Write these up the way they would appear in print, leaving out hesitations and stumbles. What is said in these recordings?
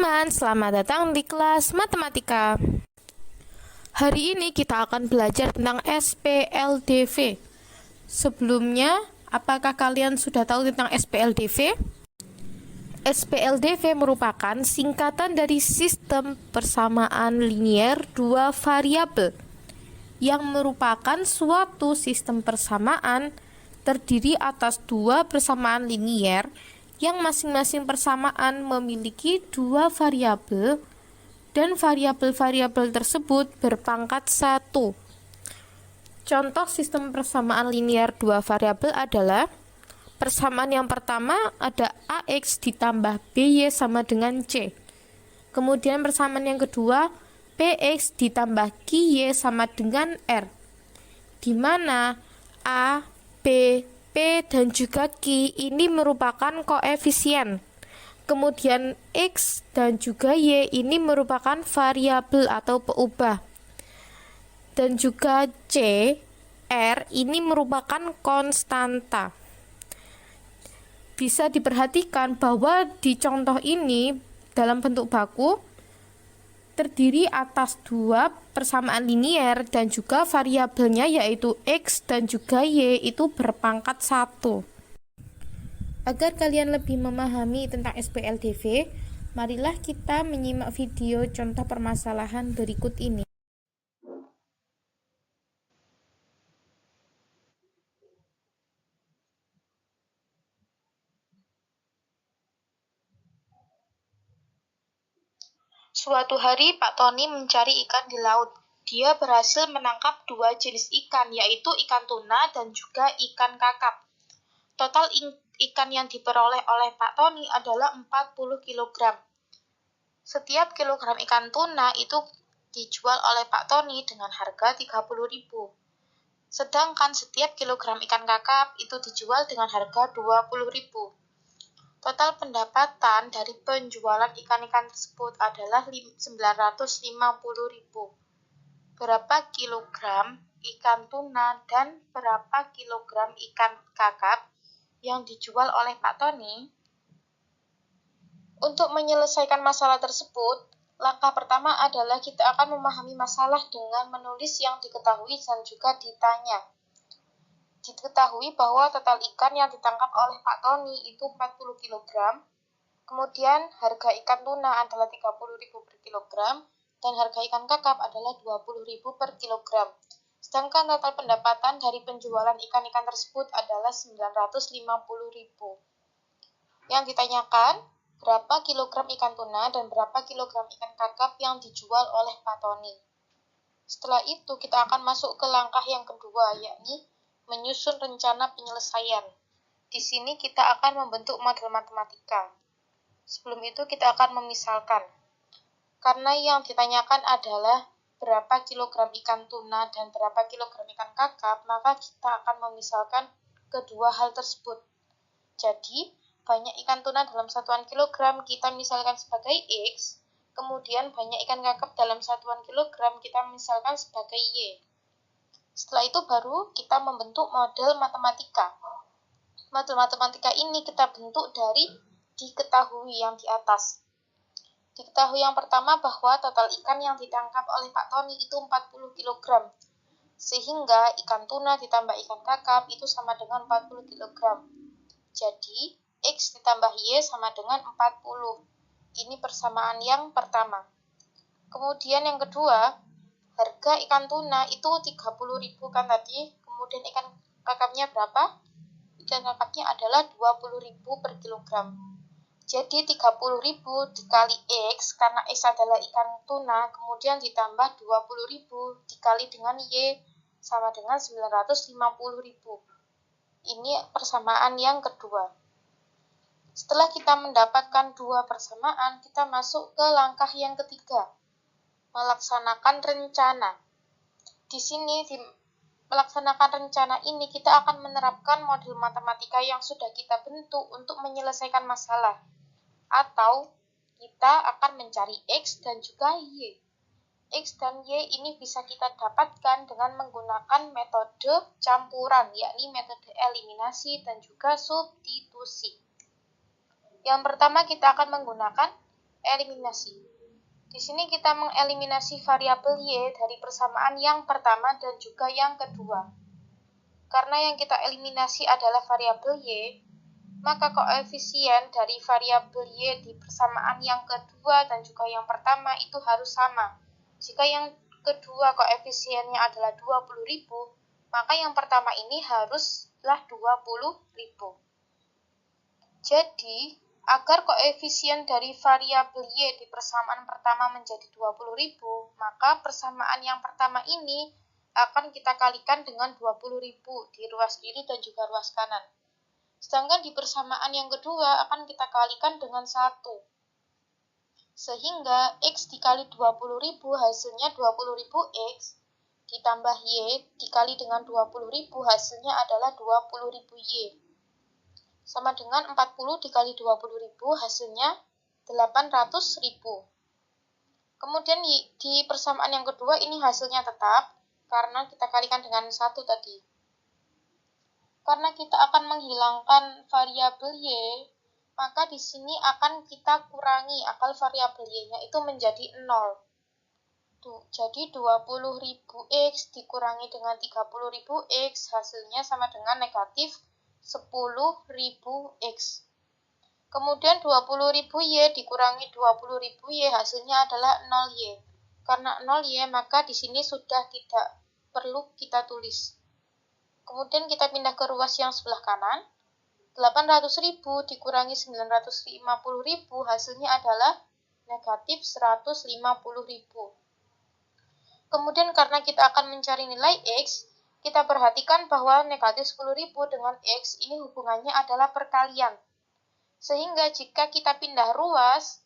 teman-teman, selamat datang di kelas matematika. Hari ini kita akan belajar tentang SPLDV. Sebelumnya, apakah kalian sudah tahu tentang SPLDV? SPLDV merupakan singkatan dari sistem persamaan linier dua variabel, yang merupakan suatu sistem persamaan terdiri atas dua persamaan linier yang masing-masing persamaan memiliki dua variabel dan variabel-variabel tersebut berpangkat 1. Contoh sistem persamaan linier dua variabel adalah persamaan yang pertama ada AX ditambah BY sama dengan C. Kemudian persamaan yang kedua PX ditambah QY sama dengan R, di mana A, B, P, dan juga Q ini merupakan koefisien. Kemudian X dan juga Y ini merupakan variabel atau peubah. Dan juga C, R ini merupakan konstanta. Bisa diperhatikan bahwa di contoh ini dalam bentuk baku terdiri atas dua persamaan linier dan juga variabelnya yaitu X dan juga Y itu berpangkat 1. Agar kalian lebih memahami tentang SPLDV, marilah kita menyimak video contoh permasalahan berikut ini. Suatu hari Pak Tony mencari ikan di laut. Dia berhasil menangkap dua jenis ikan, yaitu ikan tuna dan juga ikan kakap. Total ikan yang diperoleh oleh Pak Tony adalah 40 kg. Setiap kilogram ikan tuna itu dijual oleh Pak Tony dengan harga 30.000. Sedangkan setiap kilogram ikan kakap itu dijual dengan harga 20.000. Total pendapatan dari penjualan ikan-ikan tersebut adalah 950.000. Berapa kilogram ikan tuna dan berapa kilogram ikan kakap yang dijual oleh Pak Tony? Untuk menyelesaikan masalah tersebut, langkah pertama adalah kita akan memahami masalah dengan menulis yang diketahui dan juga ditanya. Diketahui bahwa total ikan yang ditangkap oleh Pak Tony itu 40 kg, kemudian harga ikan tuna adalah 30.000 per kilogram, dan harga ikan kakap adalah 20.000 per kilogram. Sedangkan total pendapatan dari penjualan ikan-ikan tersebut adalah 950.000. Yang ditanyakan, berapa kilogram ikan tuna dan berapa kilogram ikan kakap yang dijual oleh Pak Tony. Setelah itu kita akan masuk ke langkah yang kedua, yakni menyusun rencana penyelesaian. Di sini kita akan membentuk model matematika. Sebelum itu kita akan memisalkan. Karena yang ditanyakan adalah berapa kilogram ikan tuna dan berapa kilogram ikan kakap, maka kita akan memisalkan kedua hal tersebut. Jadi, banyak ikan tuna dalam satuan kilogram kita misalkan sebagai X, kemudian banyak ikan kakap dalam satuan kilogram kita misalkan sebagai Y. Setelah itu baru kita membentuk model matematika. Model matematika ini kita bentuk dari diketahui yang di atas. Diketahui yang pertama bahwa total ikan yang ditangkap oleh Pak Tony itu 40 kg. Sehingga ikan tuna ditambah ikan kakap itu sama dengan 40 kg. Jadi, X ditambah Y sama dengan 40. Ini persamaan yang pertama. Kemudian yang kedua, harga ikan tuna itu 30.000 kan tadi, kemudian ikan kakapnya berapa? Ikan kakapnya adalah 20.000 per kilogram. Jadi 30.000 dikali X, karena X adalah ikan tuna, kemudian ditambah 20.000 dikali dengan Y, sama dengan 950.000. Ini persamaan yang kedua. Setelah kita mendapatkan dua persamaan, kita masuk ke langkah yang ketiga, melaksanakan rencana. Di sini, di melaksanakan rencana ini, kita akan menerapkan model matematika yang sudah kita bentuk untuk menyelesaikan masalah. Atau, kita akan mencari X dan juga Y. X dan Y ini bisa kita dapatkan dengan menggunakan metode campuran, yakni metode eliminasi dan juga substitusi. Yang pertama kita akan menggunakan eliminasi. Di sini kita mengeliminasi variabel Y dari persamaan yang pertama dan juga yang kedua. Karena yang kita eliminasi adalah variabel Y, maka koefisien dari variabel Y di persamaan yang kedua dan juga yang pertama itu harus sama. Jika yang kedua koefisiennya adalah 20.000, maka yang pertama ini haruslah 20.000. Jadi, agar koefisien dari variabel Y di persamaan pertama menjadi 20.000, maka persamaan yang pertama ini akan kita kalikan dengan 20.000 di ruas kiri dan juga ruas kanan. Sedangkan di persamaan yang kedua akan kita kalikan dengan 1. Sehingga X dikali 20.000 hasilnya 20.000X, ditambah Y dikali dengan 20.000 hasilnya adalah 20.000Y. Sama dengan 40 dikali 20.000 hasilnya 800.000. Kemudian di persamaan yang kedua ini hasilnya tetap karena kita kalikan dengan 1 tadi. Karena kita akan menghilangkan variabel Y, maka di sini akan kita kurangi akal variabel Y-nya itu menjadi 0. Jadi 20.000X dikurangi dengan 30.000X hasilnya sama dengan negatif 10.000X. Kemudian 20.000Y dikurangi 20.000Y hasilnya adalah 0Y. Karena 0Y maka di sini sudah tidak perlu kita tulis. Kemudian kita pindah ke ruas yang sebelah kanan. 800.000 dikurangi 950.000 hasilnya adalah negatif 150.000. Kemudian karena kita akan mencari nilai X, kita perhatikan bahwa negatif 10.000 dengan X ini hubungannya adalah perkalian. Sehingga jika kita pindah ruas,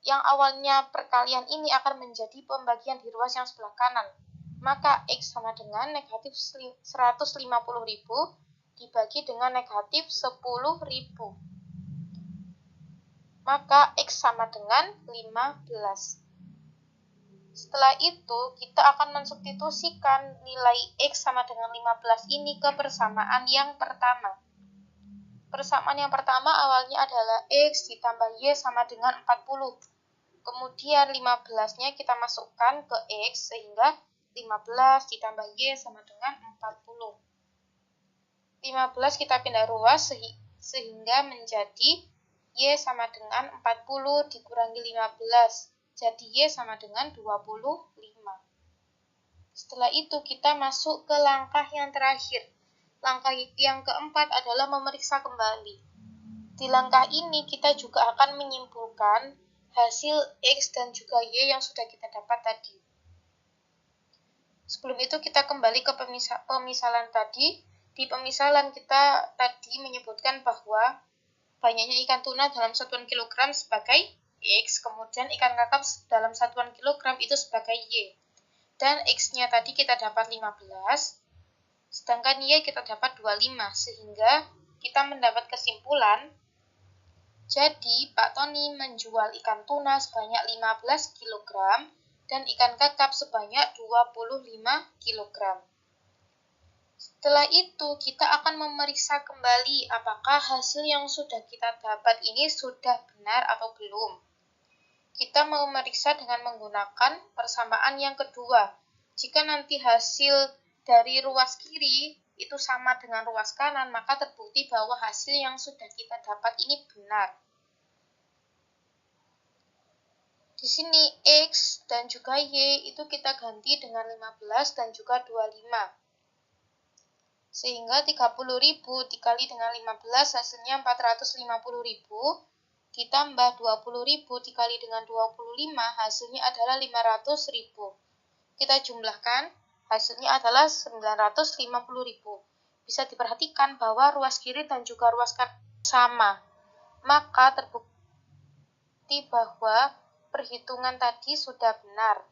yang awalnya perkalian ini akan menjadi pembagian di ruas yang sebelah kanan. Maka X sama dengan negatif 150.000 dibagi dengan negatif 10.000. Maka X sama dengan 15. Setelah itu, kita akan mensubstitusikan nilai X sama dengan 15 ini ke persamaan yang pertama. Persamaan yang pertama awalnya adalah X ditambah Y sama dengan 40. Kemudian 15-nya kita masukkan ke X sehingga 15 ditambah Y sama dengan 40. 15 kita pindah ruas sehingga menjadi Y sama dengan 40 dikurangi 15. Jadi Y sama dengan 25. Setelah itu kita masuk ke langkah yang terakhir. Langkah yang keempat adalah memeriksa kembali. Di langkah ini kita juga akan menyimpulkan hasil X dan juga Y yang sudah kita dapat tadi. Sebelum itu kita kembali ke pemisalan tadi. Di pemisalan kita tadi menyebutkan bahwa banyaknya ikan tuna dalam satuan kilogram sebagai X, kemudian ikan kakap dalam satuan kilogram itu sebagai Y. Dan X-nya tadi kita dapat 15, sedangkan Y kita dapat 25, sehingga kita mendapat kesimpulan, jadi Pak Tony menjual ikan tuna sebanyak 15 kg dan ikan kakap sebanyak 25 kg. Setelah itu, kita akan memeriksa kembali apakah hasil yang sudah kita dapat ini sudah benar atau belum. Kita mau memeriksa dengan menggunakan persamaan yang kedua. Jika nanti hasil dari ruas kiri itu sama dengan ruas kanan, maka terbukti bahwa hasil yang sudah kita dapat ini benar. Di sini X dan juga Y itu kita ganti dengan 15 dan juga 25. Sehingga 30.000 dikali dengan 15 hasilnya 450.000. Ditambah 20.000 dikali dengan 25 hasilnya adalah 500.000. Kita jumlahkan, hasilnya adalah 950.000. Bisa diperhatikan bahwa ruas kiri dan juga ruas kanan sama. Maka terbukti bahwa perhitungan tadi sudah benar.